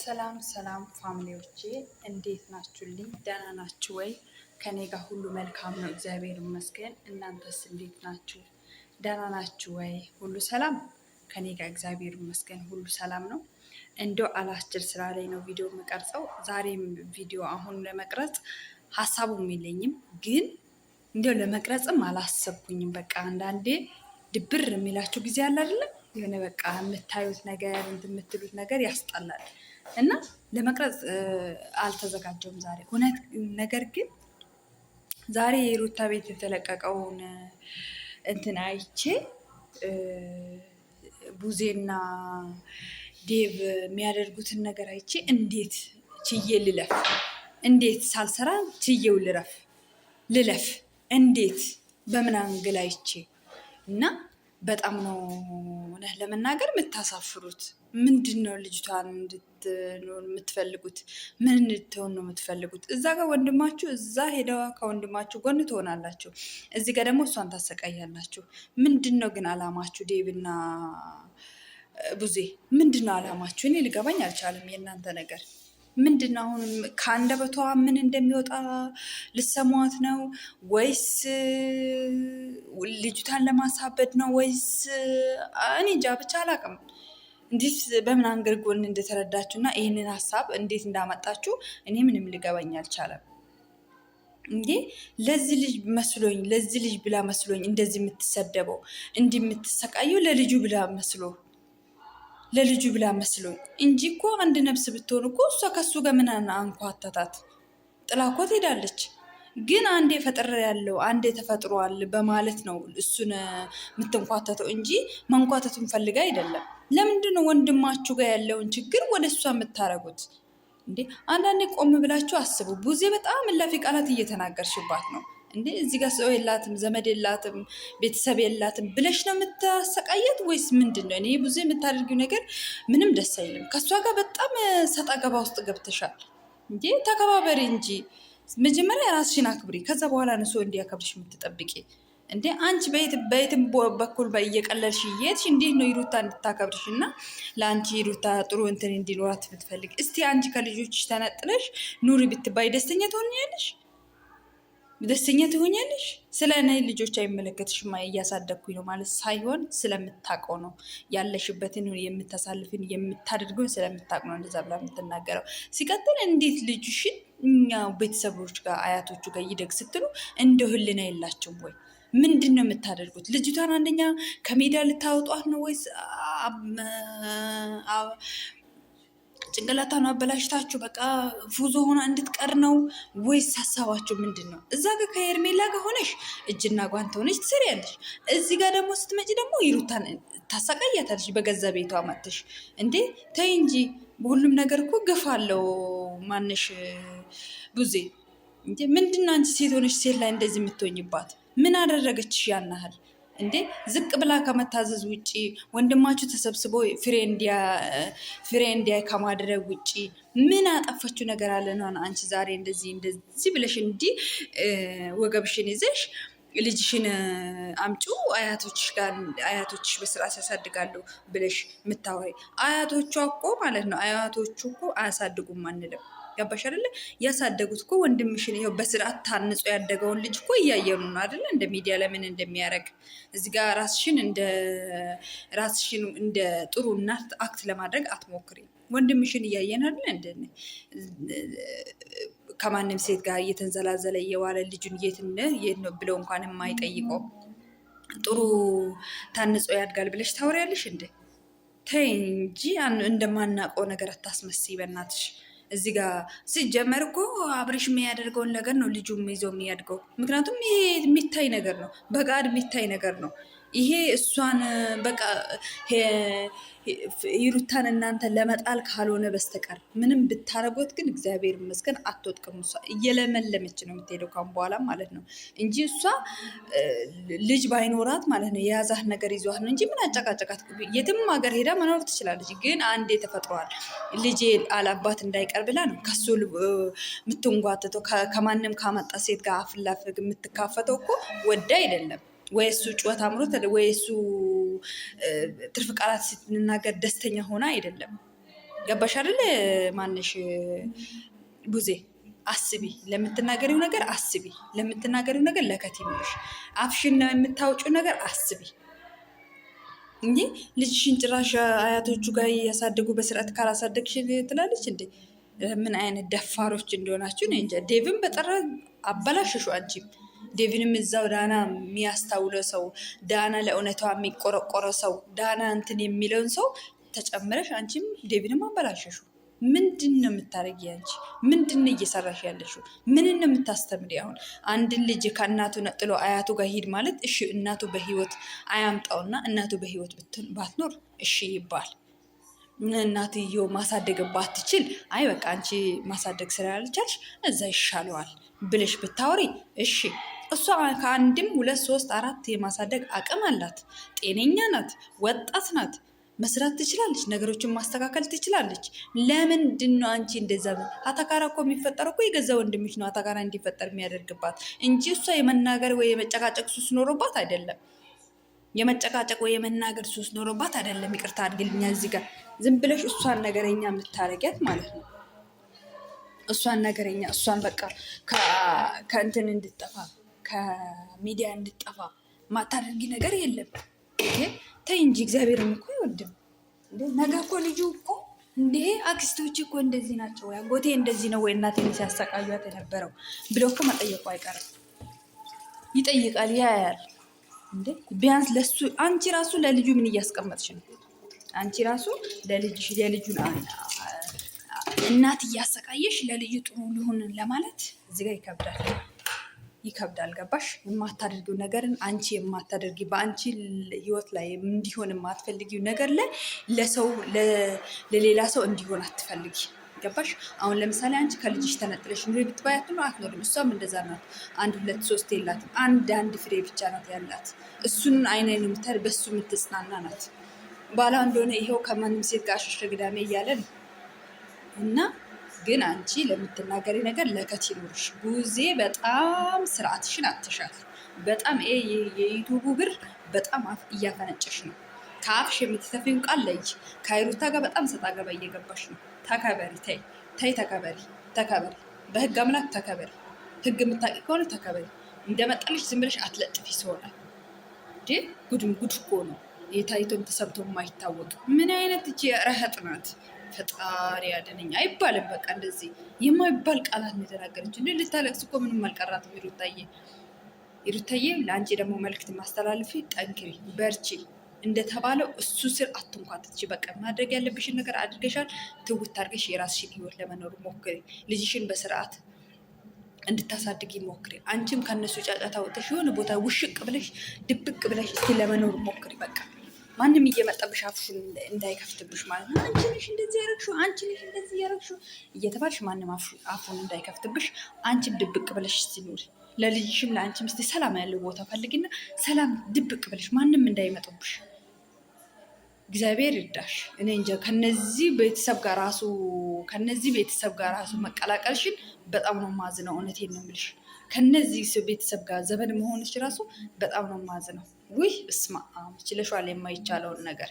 ሰላም ሰላም ፋሚሊዎቼ እንዴት ናችሁልኝ? ደህና ናችሁ ወይ? ከኔ ጋር ሁሉ መልካም ነው፣ እግዚአብሔር ይመስገን። እናንተስ እንዴት ናችሁ? ደህና ናችሁ ወይ? ሁሉ ሰላም? ከኔ ጋር እግዚአብሔር ይመስገን ሁሉ ሰላም ነው። እንደው አላስችል ስራ ላይ ነው ቪዲዮ የምቀርጸው። ዛሬም ቪዲዮ አሁን ለመቅረጽ ሀሳቡም የለኝም፣ ግን እንደው ለመቅረጽም አላሰብኩኝም። በቃ አንዳንዴ ድብር የሚላችሁ ጊዜ አለ አይደለም? የሆነ በቃ የምታዩት ነገር የምትሉት ነገር ያስጠላል እና ለመቅረጽ አልተዘጋጀውም ዛሬ እውነት። ነገር ግን ዛሬ የሩታ ቤት የተለቀቀውን እንትን አይቼ ቡዜና ዴቭ የሚያደርጉትን ነገር አይቼ እንዴት ችዬ ልለፍ፣ እንዴት ሳልሰራ ችዬው ልለፍ እንዴት በምን አንግል አይቼ እና በጣም ነው እውነት ለመናገር የምታሳፍሩት። ምንድን ነው ልጅቷን እንድትሆን የምትፈልጉት? ምን እንድትሆን ነው የምትፈልጉት? እዛ ጋር ወንድማችሁ እዛ ሄደዋ ከወንድማችሁ ጎን ትሆናላችሁ፣ እዚህ ጋር ደግሞ እሷን ታሰቃያላችሁ። ምንድን ነው ግን አላማችሁ? ዴብና ቡዜ ምንድን ነው አላማችሁ? እኔ ሊገባኝ አልቻለም የእናንተ ነገር ምንድን ነው? አሁን ከአንደበቷ ምን እንደሚወጣ ልሰሟት ነው ወይስ ልጅቷን ለማሳበድ ነው ወይስ እኔ እንጃ ብቻ አላውቅም። እንዴት በምን አንገር ጎን እንደተረዳችሁ እና ይህንን ሀሳብ እንዴት እንዳመጣችሁ እኔ ምንም ሊገባኝ አልቻለም። እንዴ ለዚህ ልጅ መስሎኝ፣ ለዚህ ልጅ ብላ መስሎኝ እንደዚህ የምትሰደበው እንዲህ የምትሰቃየው ለልጁ ብላ መስሎኝ እንጂ እኮ አንድ ነፍስ ብትሆን እኮ እሷ ከሱ ጋር ምን አንኳተታት? ጥላ እኮ ትሄዳለች። ግን አንዴ ፈጥር ያለው አንዴ ተፈጥሯል በማለት ነው እሱን የምትንኳተተው እንጂ መንኳተቱን ፈልጋ አይደለም። ለምንድን ነው ወንድማችሁ ጋር ያለውን ችግር ወደ እሷ የምታረጉት? እንዴ አንዳንዴ ቆም ብላችሁ አስቡ። ቡዜ በጣም እላፊ ቃላት እየተናገርሽባት ነው እንዴ። እዚህ ጋር ሰው የላትም፣ ዘመድ የላትም፣ ቤተሰብ የላትም ብለሽ ነው የምታሰቃየት ወይስ ምንድን ነው? እኔ ቡዜ የምታደርጊው ነገር ምንም ደስ አይልም። ከእሷ ጋር በጣም ሰጣ ገባ ውስጥ ገብተሻል እንዴ። ተከባበሪ እንጂ መጀመሪያ ራስሽን አክብሪ፣ ከዛ በኋላ ነው ሰው እንዲያከብርሽ የምትጠብቂ እንዴ። አንቺ በየትም በኩል እየቀለልሽ እየሄድሽ እንዴት ነው ይሩታ እንድታከብርሽ እና ለአንቺ ይሩታ ጥሩ እንትን እንዲኖራት ብትፈልግ? እስቲ አንቺ ከልጆችሽ ተነጥለሽ ኑሪ ብትባይ ደስተኛ ትሆኛለሽ? ስለ እኔ ልጆች አይመለከትሽም እያሳደግኩኝ ነው ማለት ሳይሆን ስለምታውቀው ነው፣ ያለሽበትን የምታሳልፍን የምታደርገውን ስለምታውቅ ነው እንደዛ ብላ የምትናገረው። ሲቀጥል እንዴት ልጅሽን እኛ ቤተሰቦች ጋር አያቶቹ ጋር ይደግ ስትሉ እንደ ህልና የላቸውም ወይ? ምንድን ነው የምታደርጉት? ልጅቷን አንደኛ ከሜዳ ልታወጧት ነው ወይስ ጭንቅላታን አበላሽታችሁ በቃ ፉዞ ሆና እንድትቀር ነው ወይስ ሀሳባችሁ ምንድን ነው? እዛ ጋር ከሄርሜላ ጋር ሆነሽ እጅና ጓንት ሆነሽ ትሰሪያለሽ። እዚህ ጋር ደግሞ ስትመጪ ደግሞ ይሩታን ታሰቃያታለሽ በገዛ ቤቷ መጥተሽ። እንዴ ተይ እንጂ በሁሉም ነገር እኮ ገፋ አለው። ማነሽ ቡዜ እንዴ ምንድን ነው አንቺ ሴት ሆነሽ ሴት ላይ እንደዚህ የምትሆኝባት? ምን አደረገችሽ ያናህል? እንዴ ዝቅ ብላ ከመታዘዝ ውጪ ወንድማችሁ ተሰብስቦ ፍሬ እንዲያይ ከማድረግ ውጪ ምን አጠፈችው ነገር አለ ነው? አንቺ ዛሬ እንደዚህ ብለሽ እንዲህ ወገብሽን ይዘሽ ልጅሽን አምጩ አያቶችሽ በስርዓት ያሳድጋሉ ብለሽ የምታወሪ አያቶቿ እኮ ማለት ነው። አያቶቹ እኮ አያሳድጉም አንልም። ገባሽ አይደለ? ያሳደጉት እኮ ወንድምሽን ይኸው በስርዓት ታንጾ ያደገውን ልጅ እኮ እያየኑ ነው አይደለ? እንደ ሚዲያ ለምን እንደሚያደርግ እዚህ ጋር ራስሽን እንደ ጥሩ እናት አክት ለማድረግ አትሞክሪ። ወንድምሽን እያየን አይደለ? ከማንም ሴት ጋር እየተንዘላዘለ እየዋለ ልጁን የት ነው ብለው እንኳን የማይጠይቀው ጥሩ ታንጾ ያድጋል ብለሽ ታወሪያለሽ እንዴ? ተይ እንጂ እንደማናውቀው ነገር አታስመስይ በእናትሽ። እዚህ ጋር ሲጀመር እኮ አብሬሽ የሚያደርገውን ነገር ነው ልጁም ይዘው የሚያድገው። ምክንያቱም ይሄ የሚታይ ነገር ነው፣ በጋድ የሚታይ ነገር ነው። ይሄ እሷን በቃ ይሩታን እናንተ ለመጣል ካልሆነ በስተቀር ምንም ብታረጎት ግን እግዚአብሔር ይመስገን አትወጥቅም። እሷ እየለመለመች ነው የምትሄደው ካሁን በኋላ ማለት ነው እንጂ እሷ ልጅ ባይኖራት ማለት ነው የያዛት ነገር ይዟት ነው እንጂ ምን አጨቃጨቃት? የትም ሀገር ሄዳ መኖር ትችላለች። ግን አንዴ ተፈጥሯል ልጄ አላባት እንዳይቀር ብላ ነው ከሱ የምትንጓትተው። ከማንም ካመጣ ሴት ጋር አፍላፍ የምትካፈተው እኮ ወዳ አይደለም። ወይ እሱ ጩኸት አምሮት ወይ እሱ ትርፍ ቃላት ስትናገር ደስተኛ ሆና አይደለም። ገባሽ አይደለ? ማንሽ ቡዜ አስቢ፣ ለምትናገሪው ነገር አስቢ፣ ለምትናገሪው ነገር ለከት ይኑርሽ። አፍሽን የምታውጪው ነገር አስቢ እንጂ ልጅሽን ጭራሽ አያቶቹ ጋር ያሳደጉ በስርዓት ካላሳደግሽ ትላለች እንዴ! ምን አይነት ደፋሮች እንደሆናችሁ እኔ እንጃ። ዴቭን በጠራ አበላሽሹ። አንቺም ዴቪንም እዛው ዳና የሚያስታውለው ሰው፣ ዳና ለእውነቷ የሚቆረቆረ ሰው፣ ዳና እንትን የሚለውን ሰው ተጨምረሽ አንቺም ዴቪንም አበላሽሹ። ምንድን ነው የምታደርጊ? አንቺ ምንድን ነው እየሰራሽ ያለሽው? ምንን ነው የምታስተምሪ? አሁን አንድን ልጅ ከእናቱ ነጥሎ አያቱ ጋር ሂድ ማለት እሺ፣ እናቱ በህይወት አያምጣውና እናቱ በህይወት ባትኖር እሺ ይባል። እናትዮ ማሳደግ ባትችል አይ በቃ አንቺ ማሳደግ ስላልቻልሽ እዛ ይሻለዋል ብለሽ ብታወሪ እሺ። እሷ ከአንድም 2 3 4 የማሳደግ አቅም አላት። ጤነኛ ናት፣ ወጣት ናት፣ መስራት ትችላለች፣ ነገሮችን ማስተካከል ትችላለች። ለምንድን ነው አንቺ እንደዛ? አታካራ እኮ የሚፈጠረው እኮ የገዛ ወንድምሽ ነው አታካራ እንዲፈጠር የሚያደርግባት እንጂ እሷ የመናገር ወይ የመጨቃጨቅ ሱስ ኖሮባት አይደለም። የመጨቃጨቅ ወይ የመናገር ሱስ ኖሮባት አይደለም። ይቅርታ አድርግልኛ እዚህ ጋር ዝም ብለሽ እሷን ነገረኛ የምታረጊያት ማለት ነው። እሷን ነገረኛ፣ እሷን በቃ ከእንትን እንድጠፋ ከሚዲያ እንድጠፋ ማታደርጊ ነገር የለም። ተይ እንጂ እግዚአብሔርን እኮ አይወድም። ነገ እኮ ልጁ እኮ እንዴ አክስቶች እኮ እንደዚህ ናቸው ወይ አጎቴ እንደዚህ ነው ወይ እናቴን ሲያሰቃዩት የነበረው ብሎ እኮ መጠየቁ አይቀርም። ይጠይቃል፣ ያያል። እንዴ ቢያንስ ለሱ አንቺ ራሱ ለልጁ ምን እያስቀመጥሽ ነው? አንቺ ራሱ ለልጅሽ የልጁን እናት እያሰቃየሽ ለልጁ ጥሩ ሊሆን ለማለት እዚህ ጋር ይከብዳል። ገባሽ? የማታደርጊው ነገርን አንቺ የማታደርጊ በአንቺ ህይወት ላይ እንዲሆን የማትፈልጊው ነገር ላይ ለሰው ለሌላ ሰው እንዲሆን አትፈልጊ። ገባሽ? አሁን ለምሳሌ አንቺ ከልጅሽ ተነጥለሽ ኑሪ ብትባያት ነው አትኖርም። እሷም እንደዛ ናት። 1 2 3 የላትም። አንድ ፍሬ ብቻ ናት ያላት። እሱን አይነን የምታል በሱ የምትጽናና ናት። ባላ እንደሆነ ይኸው ከማንም ሴት ጋር አሸሸ ግዳሜ እያለ ነው። እና ግን አንቺ ለምትናገሪ ነገር ለከት ይኖርሽ። ቡዜ በጣም ስርዓትሽን አትሻል። በጣም የዩቱቡ ብር በጣም እያፈነጨሽ ነው። ከአፍሽ የምትተፊውን ቃል ለይ። ከይሩታ ጋር በጣም ሰጣ ገባ እየገባሽ ነው። ተከበሪ፣ ተይ ተከበሪ። በህግ አምላክ ተከበሪ። ህግ የምታውቂ ከሆነ ተከበሪ። እንደመጣልሽ ዝም ብለሽ አትለጥፊ። ሲሆናል ጉድ እኮ ነው። የታይቶም ተሰብቶ የማይታወቅ ምን አይነት እጅ ረህጥ ናት። ፈጣሪ ያድነኝ አይባልም። በቃ እንደዚህ የማይባል ቃላት ነው የተናገረች። እንደ ልታለቅስ እኮ ምንም አልቀራትም። ይሩታዬ ለአንቺ ደግሞ መልዕክት ማስተላለፊ፣ ጠንክሪ፣ በርቺ። እንደተባለው እሱ ስር አትንኳትች። በቃ ማድረግ ያለብሽን ነገር አድርገሻል። ትውት አድርገሽ የራስሽን ህይወት ለመኖር ሞክሪ። ልጅሽን በስርዓት እንድታሳድጊ ሞክሪ። አንቺም ከነሱ ጫጫታ ወጥተሽ የሆነ ቦታ ውሽቅ ብለሽ ድብቅ ብለሽ እስኪ ለመኖር ሞክሪ። በቃ ማንም እየመጣብሽ አፍሽን እንዳይከፍትብሽ ማለት ነው። አንቺ ነሽ እንደዚህ ያረግሽው፣ አንቺ ነሽ እንደዚህ ያረግሽው እየተባልሽ ማንም አፉን እንዳይከፍትብሽ አንቺም ድብቅ ብለሽ ሲኖር ለልጅሽም ለአንቺም እስኪ ሰላም ያለው ቦታ ፈልጊና ሰላም ድብቅ ብለሽ ማንም እንዳይመጡብሽ እግዚአብሔር ይርዳሽ። እኔ እንጃ ከነዚህ ቤተሰብ ጋር ራሱ መቀላቀልሽን በጣም ነው ማዝነው። እውነቴን ነው የምልሽ። ከነዚህ ቤተሰብ ጋር ዘመድ መሆንሽ ራሱ በጣም ነው ማዝነው። ውይ እስማ ችለሻል የማይቻለውን ነገር